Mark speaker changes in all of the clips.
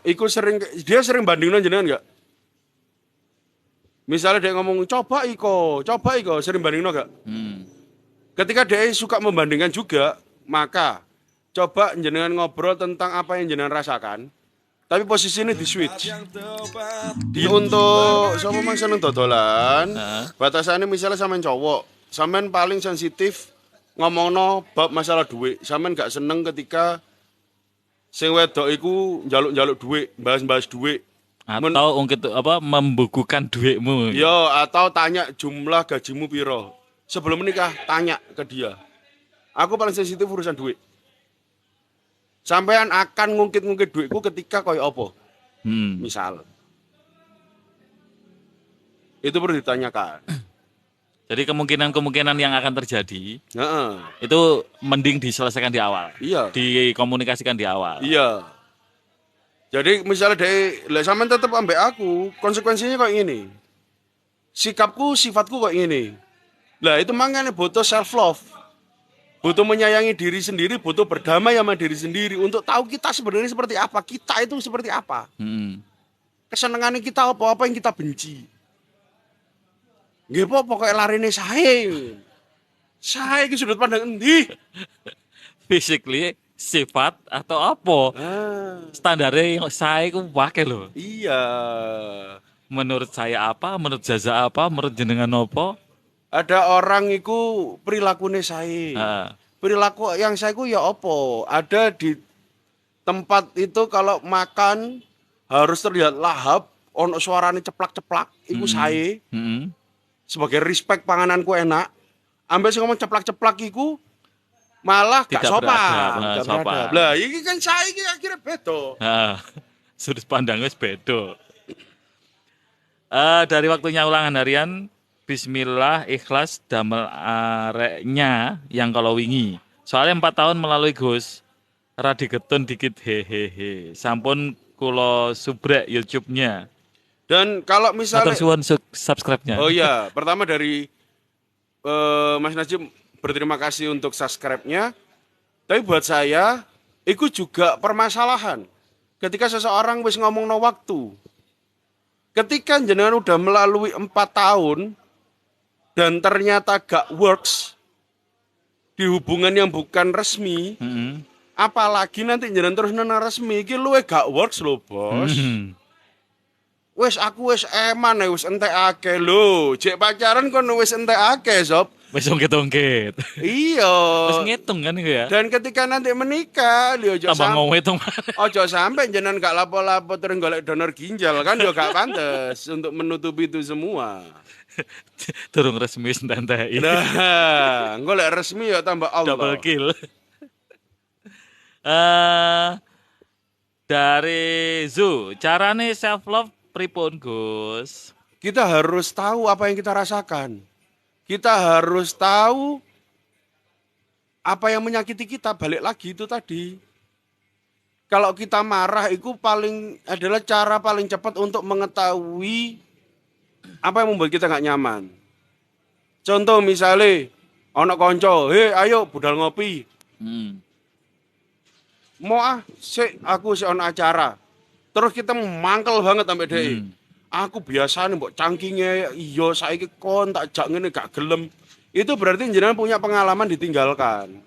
Speaker 1: iku dia sering bandingno jenengan enggak? Misalnya dia ngomong coba iko, sering bandingno enggak? Ketika dia suka membandingkan juga, maka coba jenengan ngobrol tentang apa yang jenengan rasakan. Tapi posisi ini di switch. Di untuk siapa mang seneng dodolan, batasannya misalnya sampean cowok, sampean paling sensitif ngomongno bab masalah duit. Sampean gak seneng ketika sing wedok iku njaluk-njaluk duit, bahas-bahas duit.
Speaker 2: Atau ungkit membukukan duitmu.
Speaker 1: Yo, atau tanya jumlah gajimu piro. Sebelum menikah tanya ke dia. Aku paling sensitif urusan duit. Sampean akan ngungkit-ngungkit duitku ketika koyo apa? Misal. Itu perlu ditanyakan.
Speaker 2: Jadi kemungkinan-kemungkinan yang akan terjadi
Speaker 1: Heeh.
Speaker 2: itu mending diselesaikan di awal.
Speaker 1: Iya.
Speaker 2: Dikomunikasikan di awal.
Speaker 1: Iya. Jadi misalnya dari sampean tetap ambek aku, konsekuensinya kayak gini. Sikapku, sifatku kayak gini. Lah itu makanya butuh self love. Butuh menyayangi diri sendiri, butuh berdamai sama diri sendiri untuk tahu kita sebenarnya seperti apa, kita itu seperti apa. Kesenangannya kita apa yang kita benci. Nggih po pokoknya larine sae. Sae iki sudut pandang endi?
Speaker 2: Physically, sifat atau apa? Standarnya saya ku pakai loh.
Speaker 1: Iya.
Speaker 2: Menurut saya apa? Menurut Jaza apa? Menurut jenengan apa?
Speaker 1: Ada orang iku perilakunya sae. Perilaku yang saya ku ya apa? Ada di tempat itu kalau makan harus terlihat lahap, ono suarane ceplak-ceplak, iku sae. Sebagai respect pangananku enak. Ambek sing ngomong ceplak-ceplak iku malah gak sopan. Lah iki kan sae iki akhirnya beda.
Speaker 2: Sudut pandangnya beda. Dari waktunya ulangan harian, bismillah ikhlas damel areknya yang kalau wingi. Soalnya 4 tahun melalui Gus. Radi getun dikit hehehe. Sampun kulo subrek YouTube-nya.
Speaker 1: Dan kalau misalnya
Speaker 2: subscribe-nya.
Speaker 1: Oh iya, pertama dari Mas Najib berterima kasih untuk subscribe-nya. Tapi buat saya, itu juga permasalahan. Ketika seseorang wis ngomong no waktu. Ketika jenengan udah melalui 4 tahun dan ternyata gak works di hubungan yang bukan resmi, apalagi nanti jenengan terus nena resmi, iki luwe gak works lho, Bos. Aku wis eman wis entek akeh lho. Jek pacaran kon wis entek akeh, Sob.
Speaker 2: Wis ungkit-ungkit.
Speaker 1: Iya.
Speaker 2: Wis ngitung kan iku ya.
Speaker 1: Dan ketika nanti menikah, yo aja
Speaker 2: ojo
Speaker 1: sampai jenengan gak lapo-lapo terus golek donor ginjal kan yo gak pantes untuk menutupi itu semua.
Speaker 2: Durung resmi entek.
Speaker 1: Nah, golek resmi ya tambah Allah.
Speaker 2: Double kill. Dari Zu, carane self love pripun Gus?
Speaker 1: Kita harus tahu apa yang kita rasakan. Kita harus tahu apa yang menyakiti kita. Balik lagi itu tadi. Kalau kita marah itu adalah cara paling cepat untuk mengetahui apa yang membuat kita nggak nyaman. Contoh misalnya, ono konco, ayo budal ngopi. Mau aku ono acara. Terus kita mangkel banget sampai deh. Aku biasa nih mbok cangkingnya, iya saiki kon tak jak ngene gak gelem. Itu berarti jenengan punya pengalaman ditinggalkan.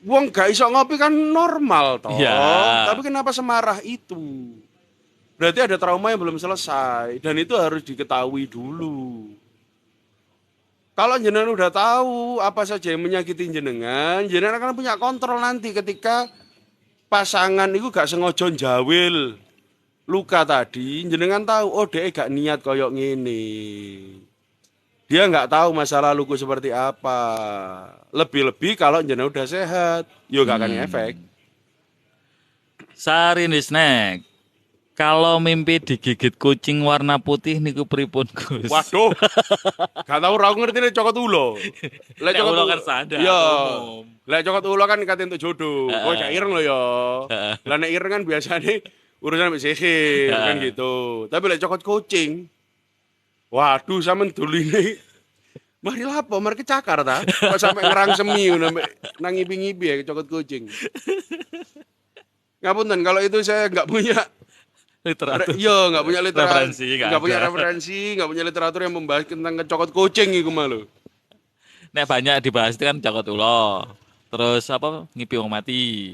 Speaker 1: Wong gak iso ngopi kan normal toh.
Speaker 2: Ya.
Speaker 1: Tapi kenapa semarah itu? Berarti ada trauma yang belum selesai dan itu harus diketahui dulu. Kalau jenengan udah tahu apa saja yang menyakiti jenengan akan punya kontrol nanti ketika pasangan itu gak sengaja jawil luka tadi, jenengan tahu, oh dia gak niat koyok ngene. Dia gak tahu masa laluku seperti apa. Lebih-lebih kalau jenengan udah sehat, yo gak akan efek.
Speaker 2: Sari snack. Kalau mimpi digigit kucing warna putih niku pripun Gus?
Speaker 1: Waduh. Gak tahu ra ngerti nek cokot ulo.
Speaker 2: Lek cokot ulo kan sadar.
Speaker 1: Iya. Lek cokot ulo kan kate untuk jodoh. Kowe gak ireng lho ya. Lah nek ireng kan biasane urusan mbek sihir kan gitu. Tapi lek cokot kucing. Waduh sampean duline. Mari lapo, mari kecakar ta. Kok sampe ngerang semi ngono nang ngipi-ngipi ya cokot kucing. Ngapunten kalau itu saya nggak punya
Speaker 2: Literatur.
Speaker 1: iya nggak punya
Speaker 2: Referensi nggak
Speaker 1: nggak punya
Speaker 2: ada.
Speaker 1: referensi, nggak punya literatur yang membahas tentang kecokot kucing iku malu.
Speaker 2: Nek banyak dibahas itu kan cokot ulo. Terus apa ngipi wong mati.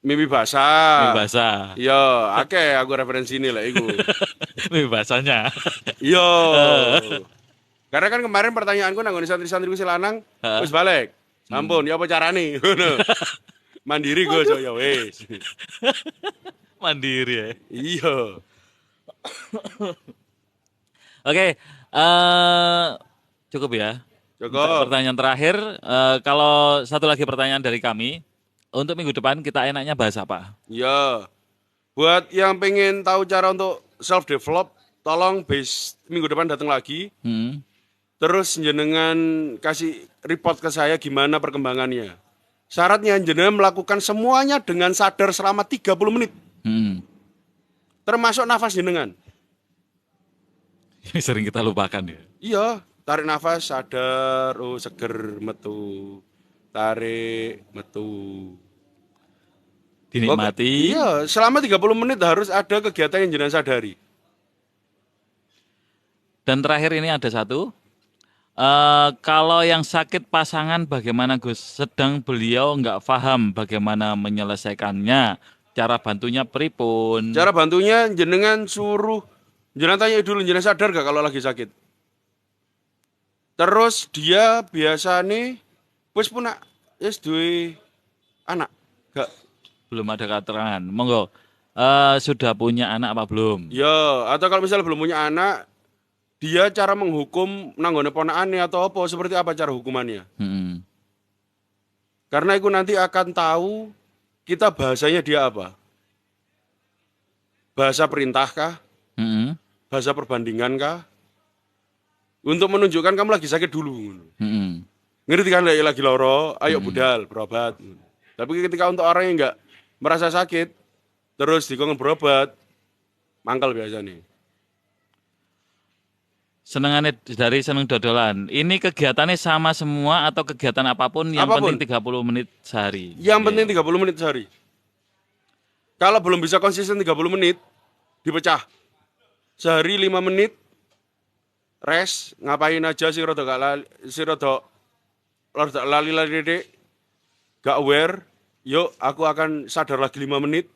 Speaker 1: Mimpi
Speaker 2: Mimpi
Speaker 1: basah.
Speaker 2: basah.
Speaker 1: Iya, akeh aku referensi ini lah iku.
Speaker 2: Mimpi basahnya.
Speaker 1: Iya. Karena kan kemarin pertanyaanku nanggone santri-santriku si lanang
Speaker 2: Heeh.
Speaker 1: wis balik.
Speaker 2: Hmm.
Speaker 1: Sampun, ya apa carane? Ngono. Mandiri gue so ya wis.
Speaker 2: Mandiri ya.
Speaker 1: Iya.
Speaker 2: Oke, cukup ya. Untuk
Speaker 1: Cukup.
Speaker 2: pertanyaan terakhir, kalau satu lagi pertanyaan dari kami, untuk minggu depan kita enaknya bahas apa?
Speaker 1: Iya. Buat yang pengen tahu cara untuk self develop, tolong base minggu depan datang lagi.
Speaker 2: Hmm.
Speaker 1: Terus jenengan kasih report ke saya gimana perkembangannya. Syaratnya jenengan melakukan semuanya dengan sadar selama 30 menit.
Speaker 2: Hmm.
Speaker 1: Termasuk nafas jenengan.
Speaker 2: Ini sering kita lupakan ya.
Speaker 1: Iya, tarik nafas sadar, oh seger metu. Tarik metu.
Speaker 2: Dinikmati.
Speaker 1: Iya, selama 30 menit harus ada kegiatan yang jenengan sadari.
Speaker 2: Dan terakhir ini ada satu. Kalau yang sakit pasangan bagaimana Gus? Sedang beliau nggak paham bagaimana menyelesaikannya. Cara bantunya pripun?
Speaker 1: Cara bantunya jenengan suruh, jenengan tanya dulu jenengan sadar gak kalau lagi sakit. Terus dia biasa nih, wis punya, wis duwe anak, gak?
Speaker 2: Belum ada keterangan. Monggo. Sudah punya anak apa belum?
Speaker 1: Ya, atau kalau misalnya belum punya anak, dia cara menghukum nanggone ponakane atau apa, seperti apa cara hukumannya.
Speaker 2: Hmm.
Speaker 1: Karena itu nanti akan tahu kita bahasanya dia apa. Bahasa perintah kah?
Speaker 2: Hmm.
Speaker 1: Bahasa perbandingan kah? Untuk menunjukkan kamu lagi sakit dulu.
Speaker 2: Hmm.
Speaker 1: Ngerti kan lagi loro, ayo budal, berobat. Tapi ketika untuk orang yang nggak merasa sakit, terus dikongkon berobat, mangkal biasa nih.
Speaker 2: Senengannya dari seneng dodolan. Ini kegiatannya sama semua atau kegiatan apapun yang
Speaker 1: Apapun.
Speaker 2: penting 30 menit sehari.
Speaker 1: Yang penting 30 menit sehari. Kalau belum bisa konsisten 30 menit, dipecah. Sehari 5 menit, rest, ngapain aja sih rada gak lali, si rada lali-lali dedek, gak aware, yuk aku akan sadar lagi 5 menit,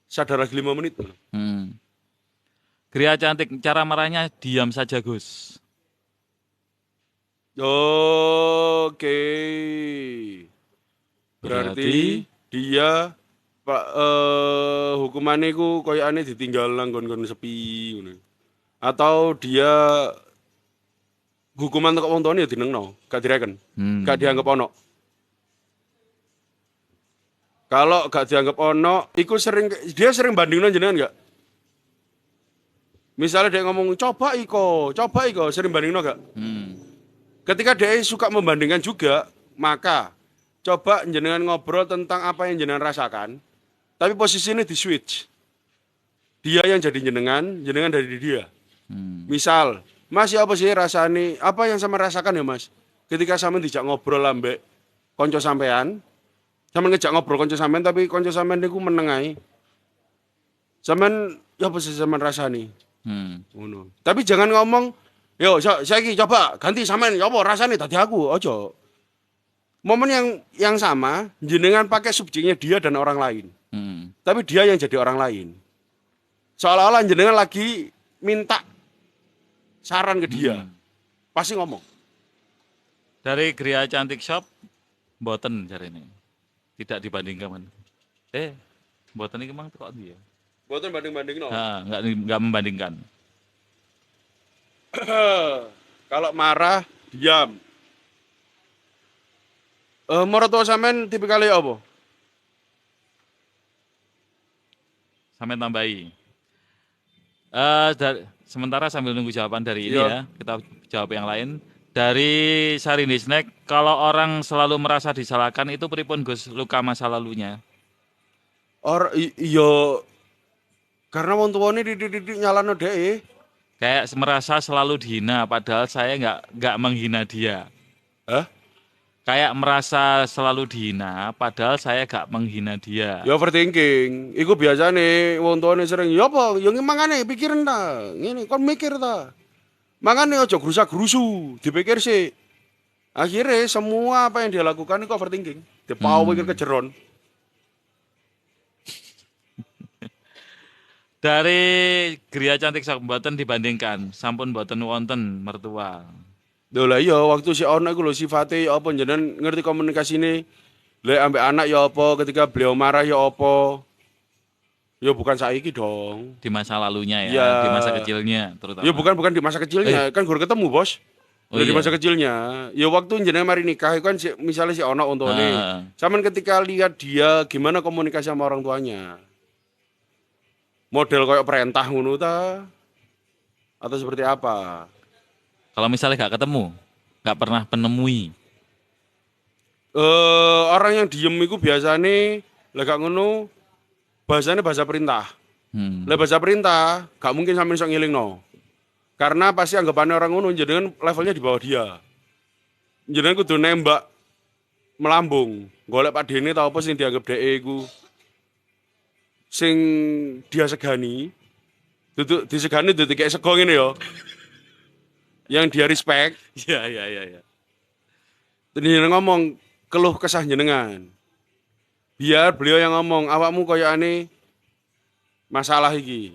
Speaker 1: sadar lagi 5 menit.
Speaker 2: Hmm. Gria cantik, cara marahnya diam saja Gus.
Speaker 1: Oke. Berarti dia hukumannya ku koyokane ditinggal nang nggon sepi ngono. Atau dia hukuman tek wong tuane ya dinengno, gak direken. Gak dianggap ono. Kalau gak dianggap ono, iku dia sering bandingno jenengan gak? Misalnya dia ngomong coba iko, sering bandingno gak? Ketika dia suka membandingkan juga, maka coba jenengan ngobrol tentang apa yang jenengan rasakan, tapi posisinya di switch. Dia yang jadi jenengan dari dia. Misal, Mas ya apa sih rasani, apa yang sama rasakan ya Mas? Ketika sama dijak ngobrol ambek konco sampean, sama ngejak ngobrol konco sampean, tapi konco sampean niku menengai. Sampean ya apa sih sampean rasani? Ngono. Tapi jangan ngomong, yo saiki coba ganti sampean ya apa rasane dadi aku, ojo. Momen yang sama, jenengan pakai subjeknya dia dan orang lain. Tapi dia yang jadi orang lain. Seolah-olah jenengan lagi minta saran ke dia. Pasti ngomong.
Speaker 2: Dari Gria Cantik Shop, mboten cari ini. Tidak dibandingkan. Mboten ini memang kok dia.
Speaker 1: Buatan banding-banding no.
Speaker 2: Nah, nggak membandingkan.
Speaker 1: Kalau marah, diam. Moroto sampean tipikalnya apa?
Speaker 2: Sampai tambahi. Sementara sambil nunggu jawaban dari ini
Speaker 1: Iya.
Speaker 2: ya, kita jawab yang lain. Dari Sarini Snack, kalau orang selalu merasa disalahkan itu pripun Gus luka masa lalunya?
Speaker 1: Iya. Karena wong tuane didik nyalano dhek.
Speaker 2: Kayak merasa selalu dihina, padahal saya nggak menghina dia.
Speaker 1: Hah?
Speaker 2: kayak merasa selalu dihina, padahal saya gak menghina dia.
Speaker 1: Ya overthinking. Iku biasane wong tuane sering, ya apa? Ya mangane pikirin ta. Ngene kon mikir ta. Mangane aja gerusa-gerusu, dipikir sih. Akhirnya semua apa yang dia lakukan itu overthinking. Dia pikir kejeron.
Speaker 2: Dari Gria Cantik Sak mboten dibandingkan, sampun mboten wonten mertua.
Speaker 1: Lho lah iya waktu si ono iku lho sifate ya apa jenengan ngerti komunikasine. Lek ambek anak ya apa, ketika beliau marah ya apa. Ya bukan saiki dong.
Speaker 2: Di masa lalunya ya,
Speaker 1: Ya.
Speaker 2: di masa kecilnya terutama.
Speaker 1: Ya bukan di masa kecilnya, kan gue ketemu, Bos.
Speaker 2: Oh
Speaker 1: Udah di
Speaker 2: iya.
Speaker 1: masa kecilnya. Ya waktu jenengan mari nikah kan misalnya si ono untune.
Speaker 2: Ah.
Speaker 1: Saman ketika lihat dia gimana komunikasi sama orang tuanya. Model kayak perintah ngono ta? Atau seperti apa?
Speaker 2: Kalau misalnya gak ketemu, gak pernah penemui.
Speaker 1: Orang yang diem itu biasanya lek gak ngono bahasanya bahasa perintah. Lek bahasa perintah gak mungkin sampe iso ngilingno. Karena pasti anggapannya orang ngono jenengan levelnya di bawah dia. Jenengan kudu nembak melambung. Golek Pak Dene tau apa sing dianggap dhek iku sing dia segani. Duduk disegani duduk kayak sego ngene ya. Yang dia respect.
Speaker 2: Iya.
Speaker 1: Jenengan ngomong keluh kesah jenengan. Biar beliau yang ngomong, awakmu koyokane masalah iki.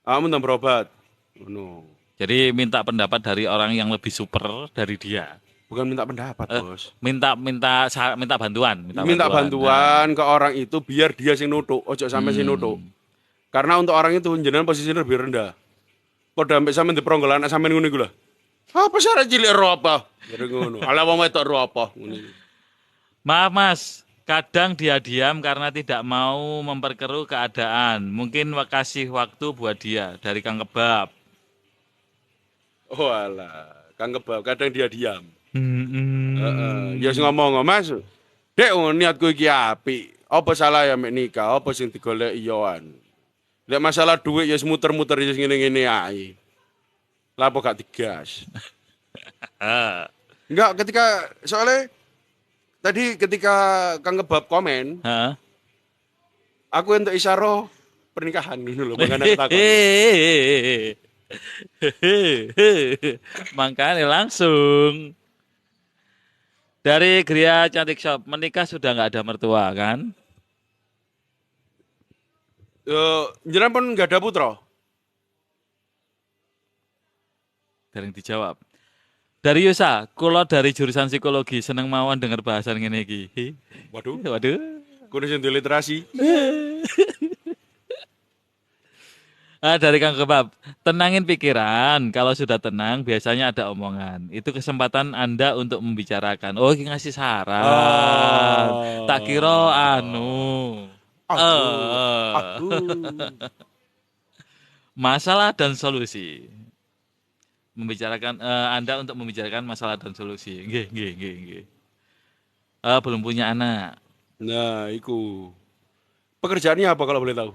Speaker 1: Awakmu ndang berobat. Ngono.
Speaker 2: Jadi minta pendapat dari orang yang lebih super dari dia.
Speaker 1: Bukan minta pendapat, Bos.
Speaker 2: Minta bantuan,
Speaker 1: Minta bantuan ke orang itu biar dia sing nutuk, ojo sampai sing nutuk. Karena untuk orang itu jenengan posisinya lebih rendah. Kok sampai sampe di peronggolan anak sampean ngono iku lho. Apa syarat cilik ro apa? Jadi ngono. Ala wong wedok ro apa? Ngono.
Speaker 2: Maaf Mas, kadang dia diam karena tidak mau memperkeruh keadaan. Mungkin kasih waktu buat dia dari Kang Kebab.
Speaker 1: Oh alah, Kang Kebab kadang dia diam. Ya wis ngomong, Mas. Dek niatku iki apik. Apa salah ya mek nikah? Apa sing digoleki yoan? Lek masalah duit ya wis muter-muter ya ngene-ngene ae. Lah apa gak digas? Enggak, soalnya tadi ketika Kang Kebab komen,
Speaker 2: Hah?
Speaker 1: aku untuk isyarah pernikahan dulu loh, makanya aku takut.
Speaker 2: Makanya langsung dari Gria Cantik Shop menikah sudah nggak ada mertua kan?
Speaker 1: Jenengan pun nggak ada putra.
Speaker 2: Dereng dijawab. Dari Yusa, kulo dari jurusan psikologi seneng mawon dengar bahasan ngene iki.
Speaker 1: Waduh,
Speaker 2: Waduh.
Speaker 1: kudu sing literasi.
Speaker 2: Dari Kang Kebab, tenangin pikiran. Kalau sudah tenang, biasanya ada omongan. Itu kesempatan Anda untuk membicarakan. Oh, ini ngasih saran. Tak kira anu. Masalah dan solusi. Membicarakan Anda untuk membicarakan masalah dan solusi. Nggih. Belum punya anak.
Speaker 1: Nah, iku. Pekerjaannya apa kalau boleh tahu?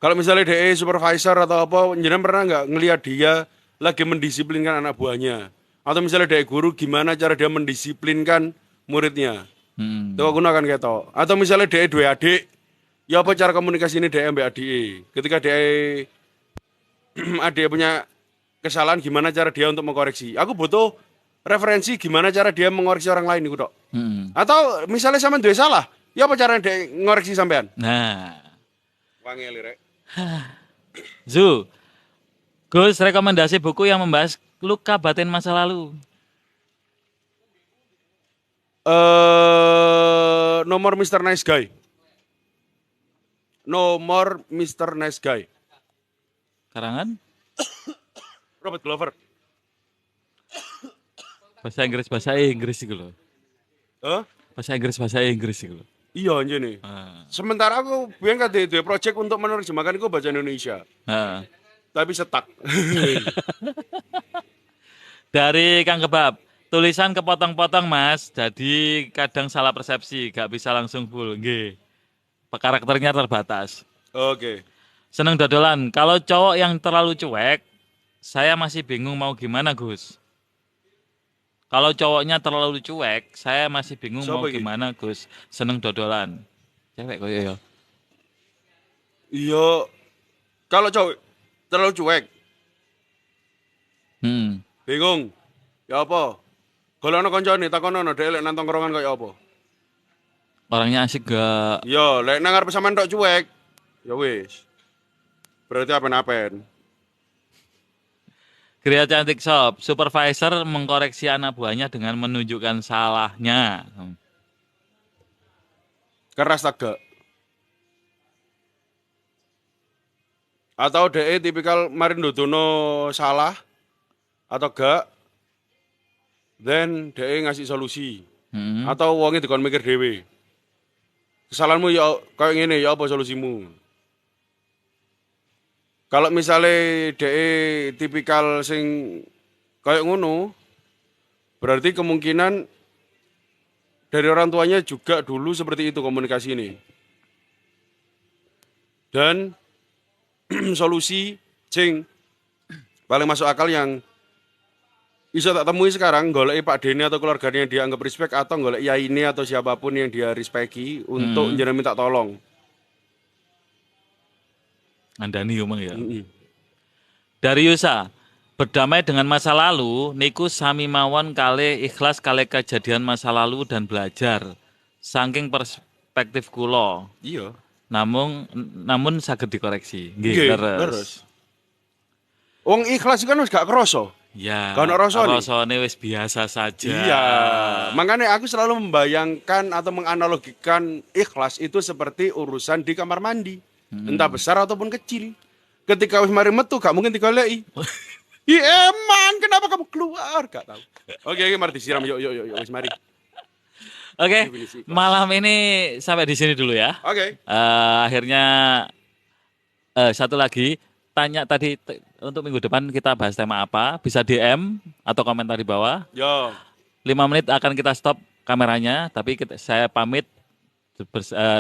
Speaker 1: Kalau misalnya DE supervisor atau apa, jenengan pernah nggak ngelihat dia lagi mendisiplinkan anak buahnya? Atau misalnya DE guru, gimana cara dia mendisiplinkan muridnya? Tuh aku akan ketok. Atau misalnya DE dua adik, ya apa cara komunikasi ini DE mbak adik? Ketika DE adik punya kesalahan, gimana cara dia untuk mengkoreksi? Aku butuh referensi gimana cara dia mengoreksi orang lain itu, Dok. Atau misalnya sama dua salah, ya apa cara DE ngoreksi sampean?
Speaker 2: Nah,
Speaker 1: Wangi lirek.
Speaker 2: Zu, Gus rekomendasi buku yang membahas luka batin masa lalu.
Speaker 1: Nomor Mr. Nice Guy. Nomor Mr. Nice Guy.
Speaker 2: Karangan
Speaker 1: Robert Glover.
Speaker 2: bahasa Inggris itu loh.
Speaker 1: Hah?
Speaker 2: Bahasa Inggris itu loh.
Speaker 1: Iya anjir nih. Sementara aku biar kan ada project untuk menerjemahkan itu bahasa Indonesia. Tapi setak.
Speaker 2: Dari Kang Kebab, tulisan kepotong-potong Mas, jadi kadang salah persepsi, gak bisa langsung full. Nggih. Karakternya terbatas.
Speaker 1: Oke.
Speaker 2: Seneng dodolan. Kalau cowok yang terlalu cuek, saya masih bingung mau gimana Gus. Kalau cowoknya terlalu cuek, saya masih bingung mau
Speaker 1: Siapa iki?
Speaker 2: gimana, Gus. Seneng dodolan. Cewek kok ya.
Speaker 1: Iya, kalau cowok terlalu cuek,
Speaker 2: Hmm.
Speaker 1: bingung. Ya apa? Golekno kancane takonono dhek lek nang tongkrongan kaya apa.
Speaker 2: Orangnya asik gak?
Speaker 1: Iya, lek nang arep sampean tok cuek, ya wis. Berarti apen-apen.
Speaker 2: Gria Cantik Shop, supervisor mengkoreksi anak buahnya dengan menunjukkan salahnya.
Speaker 1: Keras tak gak? Atau dhek tipikal mari ndudono salah atau gak, then dhek ngasih solusi.
Speaker 2: Hmm.
Speaker 1: Atau wonge dikon mikir dhewe. Kesalahanmu ya kayak ngene, ya apa solusimu? Kalau misalnya dhek tipikal sing kayak ngono, berarti kemungkinan dari orang tuanya juga dulu seperti itu komunikasi ini. Dan solusi sing paling masuk akal yang bisa tak temui sekarang golek Pak Deni atau keluarganya yang dianggap respect atau golek Yai ini atau siapapun yang dia respeki untuk
Speaker 2: Hmm.
Speaker 1: jenengan minta tolong.
Speaker 2: Andani ngomong ya.
Speaker 1: Mm-mm.
Speaker 2: Dari Yusa, berdamai dengan masa lalu, niku sami mawon kali ikhlas kali kejadian masa lalu dan belajar. Saking perspektif kulo,
Speaker 1: Iya.
Speaker 2: namun saged dikoreksi. Nggih,
Speaker 1: Nggih,
Speaker 2: leres.
Speaker 1: leres. Wong ikhlas kan wis gak kroso.
Speaker 2: Ya,
Speaker 1: Gak ono rasane.
Speaker 2: rasane wis biasa saja.
Speaker 1: Iya, makanya aku selalu membayangkan atau menganalogikan ikhlas itu seperti urusan di kamar mandi, entah besar ataupun kecil. Ketika wis mari metu gak mungkin digoleki. Iya emang, kenapa kamu keluar? Gak tahu. Oke, mari disiram yuk wis mari.
Speaker 2: Oke,
Speaker 1: Definisi ikhlas.
Speaker 2: malam ini sampai di sini dulu ya.
Speaker 1: Oke.
Speaker 2: Akhirnya satu lagi tanya tadi untuk minggu depan kita bahas tema apa? Bisa DM atau komentar di bawah.
Speaker 1: Yo.
Speaker 2: 5 menit akan kita stop kameranya, tapi saya pamit.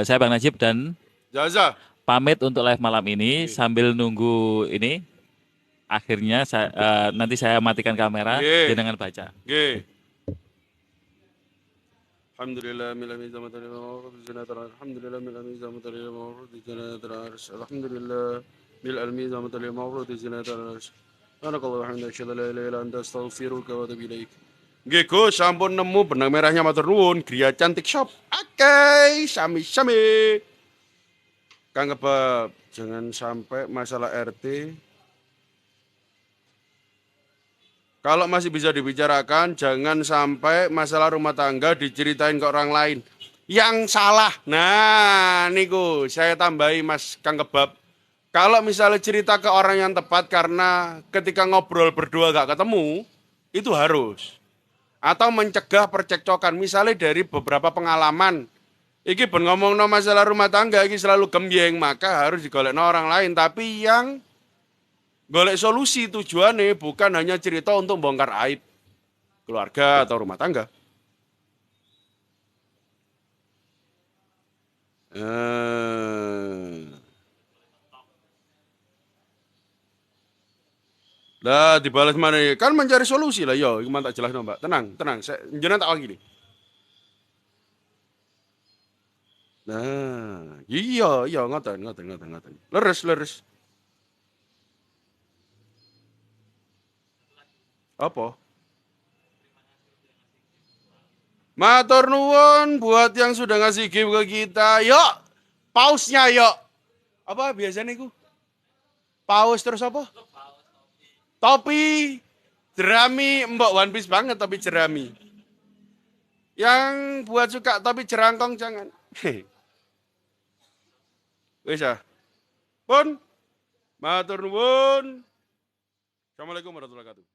Speaker 2: Saya Bang Najib dan
Speaker 1: Jaza.
Speaker 2: pamit untuk live malam ini sambil nunggu ini. Akhirnya nanti saya matikan kamera,
Speaker 1: Nggih.
Speaker 2: dengan baca.
Speaker 1: Nggih. Alhamdulillah mila miza matari mawrud zinatar alhamdulillah mila miza matari mawrud zinatar ars alhamdulillah mil al miza matari mawrud zinatar ars anakallahu hamdan asyhadu la ilaha illa anta astaghfiruka wa atubu ilaik. Nggih Gus, sampun nemu benang merahnya matur nuwun, Gria Cantik Shop. Oke, sami-sami. Kang Kebab, jangan sampai masalah RT kalau masih bisa dibicarakan, jangan sampai masalah rumah tangga diceritain ke orang lain. Yang salah. Nah, niku saya tambahi Mas Kang Kebab. Kalau misalnya cerita ke orang yang tepat karena ketika ngobrol berdua gak ketemu, itu harus. Atau mencegah percekcokan. Misalnya dari beberapa pengalaman. Iki ben ngomongno masalah rumah tangga, iki selalu gembyeng, maka harus digolekno orang lain. Tapi yang golek solusi tujuannya bukan hanya cerita untuk bongkar aib keluarga atau rumah tangga. Lah dibalas mana? Kan mencari solusi lah, yo, gimana tak jelas Mbak. Tenang, saya jenengan tak gini. Nah, iya, ngoten. Leres. Apa? Matur nuwun buat yang sudah ngasih gift ke kita. Yuk, pausnya yuk. Apa biasanya itu? Paus terus apa? Topi. Jerami, mbak One Piece banget tapi jerami. Yang buat suka topi jerangkong jangan. Wis ah. Pun, matur nuwun. Assalamualaikum warahmatullahi wabarakatuh.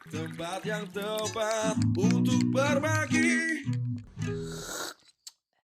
Speaker 3: tempat yang tepat untuk berbagi